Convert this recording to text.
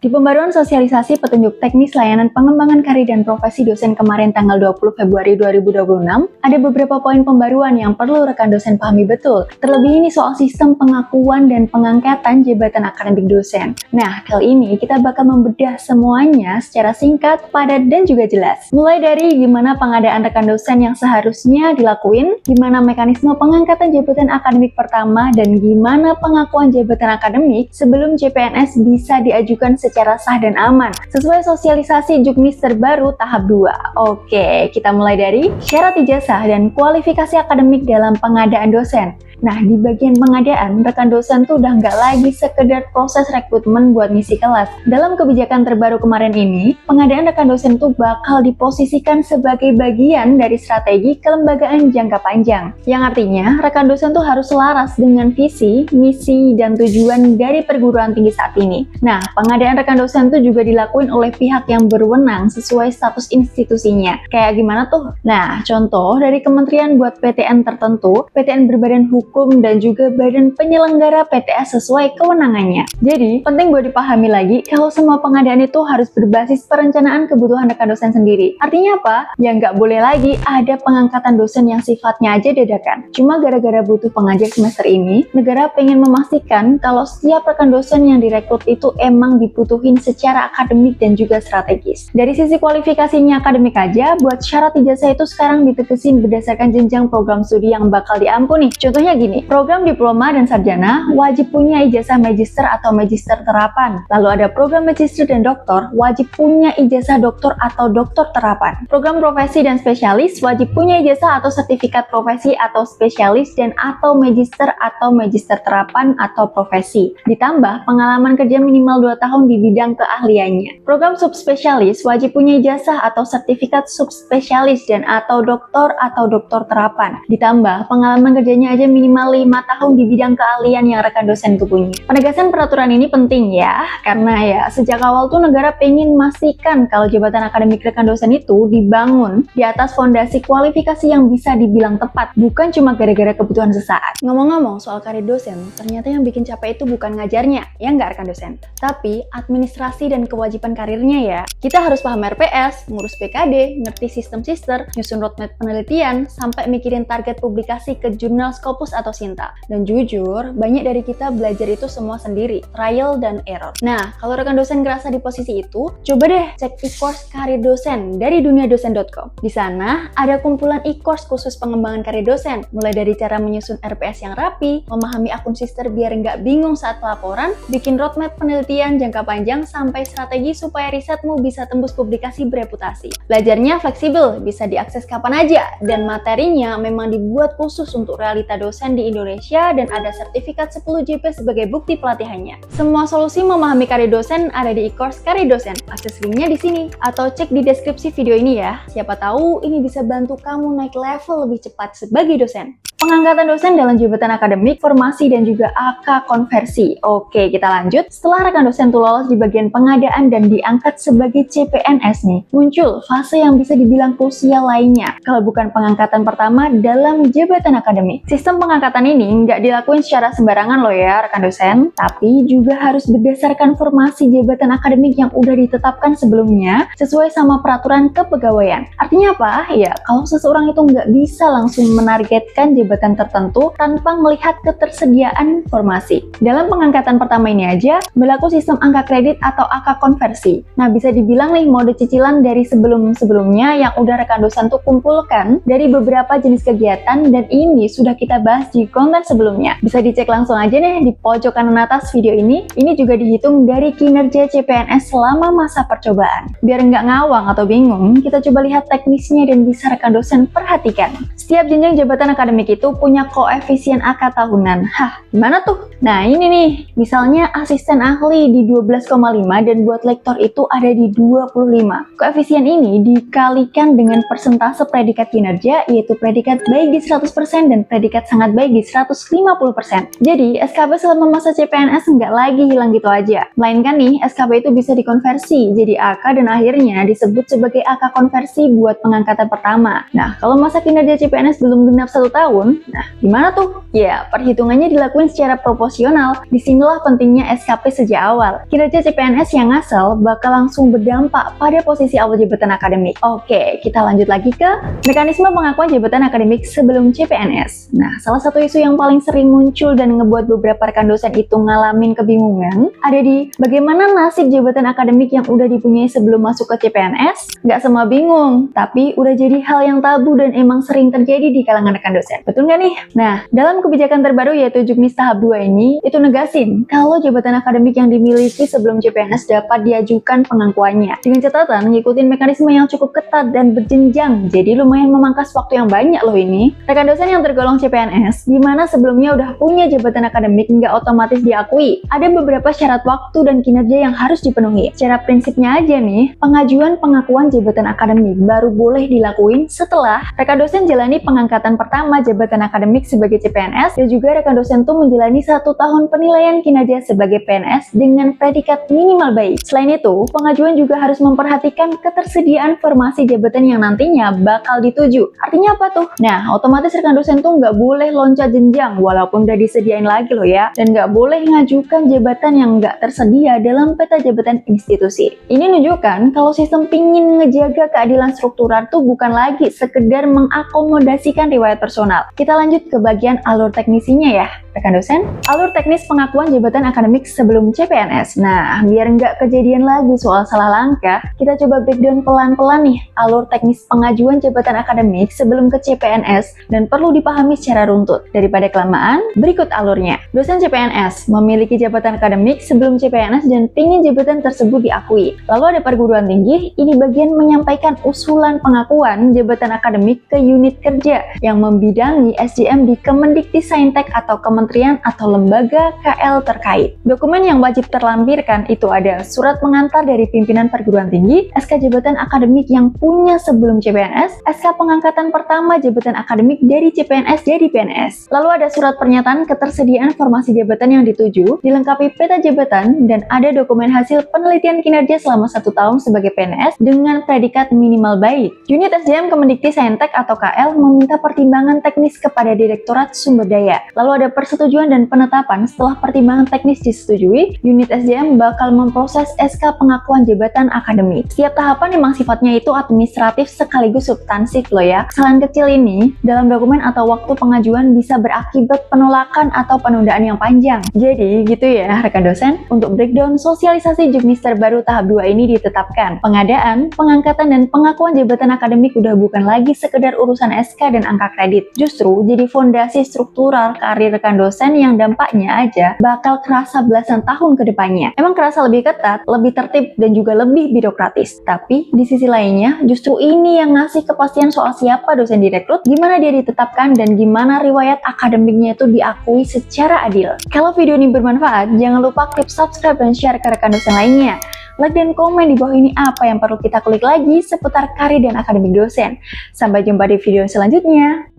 Di pembaruan sosialisasi petunjuk teknis layanan pengembangan karir dan profesi dosen kemarin tanggal 20 Februari 2026, ada beberapa poin pembaruan yang perlu rekan dosen pahami betul. Terlebih ini soal sistem pengakuan dan pengangkatan jabatan akademik dosen. Nah, kali ini kita bakal membedah semuanya secara singkat, padat, dan juga jelas. Mulai dari gimana pengadaan rekan dosen yang seharusnya dilakuin, gimana mekanisme pengangkatan jabatan akademik pertama, dan gimana pengakuan jabatan akademik sebelum CPNS bisa diajukan secara sah dan aman sesuai sosialisasi Juknis terbaru tahap 2. Oke, kita mulai dari syarat ijazah dan kualifikasi akademik dalam pengadaan dosen. Nah, di bagian pengadaan, rekan dosen tuh udah nggak lagi sekedar proses rekrutmen buat ngisi kelas. Dalam kebijakan terbaru kemarin ini, pengadaan rekan dosen tuh bakal diposisikan sebagai bagian dari strategi kelembagaan jangka panjang. Yang artinya, rekan dosen tuh harus selaras dengan visi, misi, dan tujuan dari perguruan tinggi saat ini. Nah, pengadaan rekan dosen tuh juga dilakuin oleh pihak yang berwenang sesuai status institusinya. Kayak gimana tuh? Nah, contoh dari kementerian buat PTN tertentu, PTN berbadan hukum, dan juga badan penyelenggara PTS sesuai kewenangannya. Jadi, penting buat dipahami lagi kalau semua pengadaan itu harus berbasis perencanaan kebutuhan rekan dosen sendiri. Artinya apa? Ya nggak boleh lagi ada pengangkatan dosen yang sifatnya aja dadakan. Cuma gara-gara butuh pengajar semester ini, negara pengen memastikan kalau setiap rekan dosen yang direkrut itu emang dibutuhin secara akademik dan juga strategis. Dari sisi kualifikasinya akademik aja, buat syarat ijazah itu sekarang ditekesin berdasarkan jenjang program studi yang bakal diampuni. Contohnya gini, program diploma dan sarjana wajib punya ijazah magister atau magister terapan. Lalu ada program magister dan doktor wajib punya ijazah doktor atau doktor terapan. Program profesi dan spesialis wajib punya ijazah atau sertifikat profesi atau spesialis dan atau magister terapan atau profesi. Ditambah pengalaman kerja minimal 2 tahun di bidang keahliannya. Program subspesialis wajib punya ijazah atau sertifikat subspesialis dan atau doktor terapan. Ditambah pengalaman kerjanya aja minimal 5 tahun di bidang keahlian yang rekan dosen kepunyai. Penegasan peraturan ini penting ya, karena ya sejak awal tuh negara pengen memastikan kalau jabatan akademik rekan dosen itu dibangun di atas fondasi kualifikasi yang bisa dibilang tepat, bukan cuma gara-gara kebutuhan sesaat. Ngomong-ngomong soal karir dosen, ternyata yang bikin capek itu bukan ngajarnya, ya nggak rekan dosen, tapi administrasi dan kewajiban karirnya ya. Kita harus paham RPS, ngurus PKD, ngerti sistem sister, nyusun roadmap penelitian, sampai mikirin target publikasi ke jurnal Scopus atau Sinta. Dan jujur, banyak dari kita belajar itu semua sendiri, trial dan error. Nah, kalau rekan dosen ngerasa di posisi itu, coba deh cek e-course karir dosen dari duniadosen.com. Di sana ada kumpulan e-course khusus pengembangan karir dosen, mulai dari cara menyusun RPS yang rapi, memahami akun sister biar nggak bingung saat pelaporan, bikin roadmap penelitian jangka panjang, sampai strategi supaya risetmu bisa tembus publikasi bereputasi. Belajarnya fleksibel, bisa diakses kapan aja, dan materinya memang dibuat khusus untuk realita dosen di Indonesia dan ada sertifikat 10 JP sebagai bukti pelatihannya. Semua solusi memahami karir dosen ada di e-course karir dosen. Akses linknya di sini atau cek di deskripsi video ini ya. Siapa tahu ini bisa bantu kamu naik level lebih cepat sebagai dosen. Pengangkatan dosen dalam jabatan akademik, formasi, dan juga AK konversi. Oke, kita lanjut. Setelah rekan dosen tuh lolos di bagian pengadaan dan diangkat sebagai CPNS nih, muncul fase yang bisa dibilang krusial lainnya, kalau bukan pengangkatan pertama dalam jabatan akademik. Sistem pengangkatan ini nggak dilakuin secara sembarangan loh ya rekan dosen, tapi juga harus berdasarkan formasi jabatan akademik yang udah ditetapkan sebelumnya sesuai sama peraturan kepegawaian. Artinya apa? Ya, kalau seseorang itu nggak bisa langsung menargetkan jabatan tertentu tanpa melihat ketersediaan formasi. Dalam pengangkatan pertama ini aja, berlaku sistem angka kredit atau AK konversi. Nah, bisa dibilang nih mode cicilan dari sebelum-sebelumnya yang udah rekan dosen tuh kumpulkan dari beberapa jenis kegiatan, dan ini sudah kita bahas di konten sebelumnya. Bisa dicek langsung aja nih di pojok kanan atas video ini. Ini juga dihitung dari kinerja CPNS selama masa percobaan. Biar nggak ngawang atau bingung, kita coba lihat teknisnya dan bisa rekan dosen perhatikan. Setiap jenjang jabatan akademik itu punya koefisien AK tahunan. Hah, gimana tuh? Nah, ini nih. Misalnya asisten ahli di 12,5 dan buat lektor itu ada di 25. Koefisien ini dikalikan dengan persentase predikat kinerja, yaitu predikat baik di 100% dan predikat sangat sangat baik di 150%. Jadi, SKP selama masa CPNS nggak lagi hilang gitu aja. Melainkan nih, SKP itu bisa dikonversi jadi AK dan akhirnya disebut sebagai AK konversi buat pengangkatan pertama. Nah, kalau masa kinerja CPNS belum genap 1 tahun, nah gimana tuh? Ya, perhitungannya dilakuin secara proporsional. Disinilah pentingnya SKP sejak awal. Kinerja CPNS yang ngasal bakal langsung berdampak pada posisi awal jabatan akademik. Oke, kita lanjut lagi ke mekanisme pengakuan jabatan akademik sebelum CPNS. Nah, salah satu isu yang paling sering muncul dan ngebuat beberapa rekan dosen itu ngalamin kebingungan ada di bagaimana nasib jabatan akademik yang udah dipunyai sebelum masuk ke CPNS. Nggak semua bingung, tapi udah jadi hal yang tabu dan emang sering terjadi di kalangan rekan dosen. Betul nggak nih? Nah, dalam kebijakan terbaru yaitu Juknis tahap 2 ini, itu negasin kalau jabatan akademik yang dimiliki sebelum CPNS dapat diajukan pengakuannya. Dengan catatan, ngikutin mekanisme yang cukup ketat dan berjenjang, jadi lumayan memangkas waktu yang banyak loh ini. Rekan dosen yang tergolong CPNS, gimana sebelumnya udah punya jabatan akademik nggak otomatis diakui. Ada beberapa syarat waktu dan kinerja yang harus dipenuhi. Secara prinsipnya aja nih, pengajuan pengakuan jabatan akademik baru boleh dilakuin setelah rekan dosen jalani pengangkatan pertama jabatan akademik sebagai CPNS dan juga rekan dosen tuh menjalani 1 tahun penilaian kinerja sebagai PNS dengan predikat minimal baik. Selain itu, pengajuan juga harus memperhatikan ketersediaan formasi jabatan yang nantinya bakal dituju. Artinya apa tuh? Nah, otomatis rekan dosen tuh nggak boleh loncat jenjang walaupun udah disediain lagi loh ya, dan nggak boleh ngajukan jabatan yang nggak tersedia dalam peta jabatan institusi. Ini nunjukkan kalau sistem pingin ngejaga keadilan struktural tuh bukan lagi sekedar mengakomodasikan riwayat personal. Kita lanjut ke bagian alur teknisinya ya, rekan dosen. Alur teknis pengakuan jabatan akademik sebelum CPNS. Nah, biar nggak kejadian lagi soal salah langkah, kita coba breakdown pelan-pelan nih alur teknis pengajuan jabatan akademik sebelum ke CPNS dan perlu dipahami secara runtut. Daripada kelamaan, berikut alurnya. Dosen CPNS memiliki jabatan akademik sebelum CPNS dan pingin jabatan tersebut diakui. Lalu ada perguruan tinggi, ini bagian menyampaikan usulan pengakuan jabatan akademik ke unit kerja yang membidangi SDM di Kemendikti-Saintek atau kementerian atau lembaga KL terkait. Dokumen yang wajib terlampirkan itu ada surat pengantar dari pimpinan perguruan tinggi, SK jabatan akademik yang punya sebelum CPNS, SK pengangkatan pertama jabatan akademik dari CPNS jadi PNS. Lalu ada surat pernyataan ketersediaan formasi jabatan yang dituju, dilengkapi peta jabatan, dan ada dokumen hasil penelitian kinerja selama 1 tahun sebagai PNS dengan predikat minimal baik. Unit SDM Kemendikti-Saintek atau KL meminta pertimbangan teknis kepada Direktorat Sumber Daya. Lalu ada persetujuan dan penetapan. Setelah pertimbangan teknis disetujui, unit SDM bakal memproses SK pengakuan jabatan akademik. Setiap tahapan memang sifatnya itu administratif sekaligus substansif loh ya. Kesalahan kecil ini dalam dokumen atau waktu pengajuan bisa berakibat penolakan atau penundaan yang panjang. Jadi gitu ya rekan dosen, untuk breakdown sosialisasi Juknis terbaru tahap 2 ini ditetapkan. Pengadaan, pengangkatan, dan pengakuan jabatan akademik udah bukan lagi sekedar urusan SK dan angka kredit. Justru jadi fondasi struktural karir rekan dosen yang dampaknya aja bakal kerasa belasan tahun ke depannya. Emang kerasa lebih ketat, lebih tertib, dan juga lebih birokratis. Tapi di sisi lainnya, justru ini yang ngasih kepastian soal siapa dosen direkrut, gimana dia ditetapkan, dan gimana riwayat akademiknya itu diakui secara adil. Kalau video ini bermanfaat, jangan lupa klik subscribe dan share ke rekan dosen lainnya. Like dan komen di bawah ini apa yang perlu kita klik lagi seputar karir dan akademik dosen. Sampai jumpa di video selanjutnya.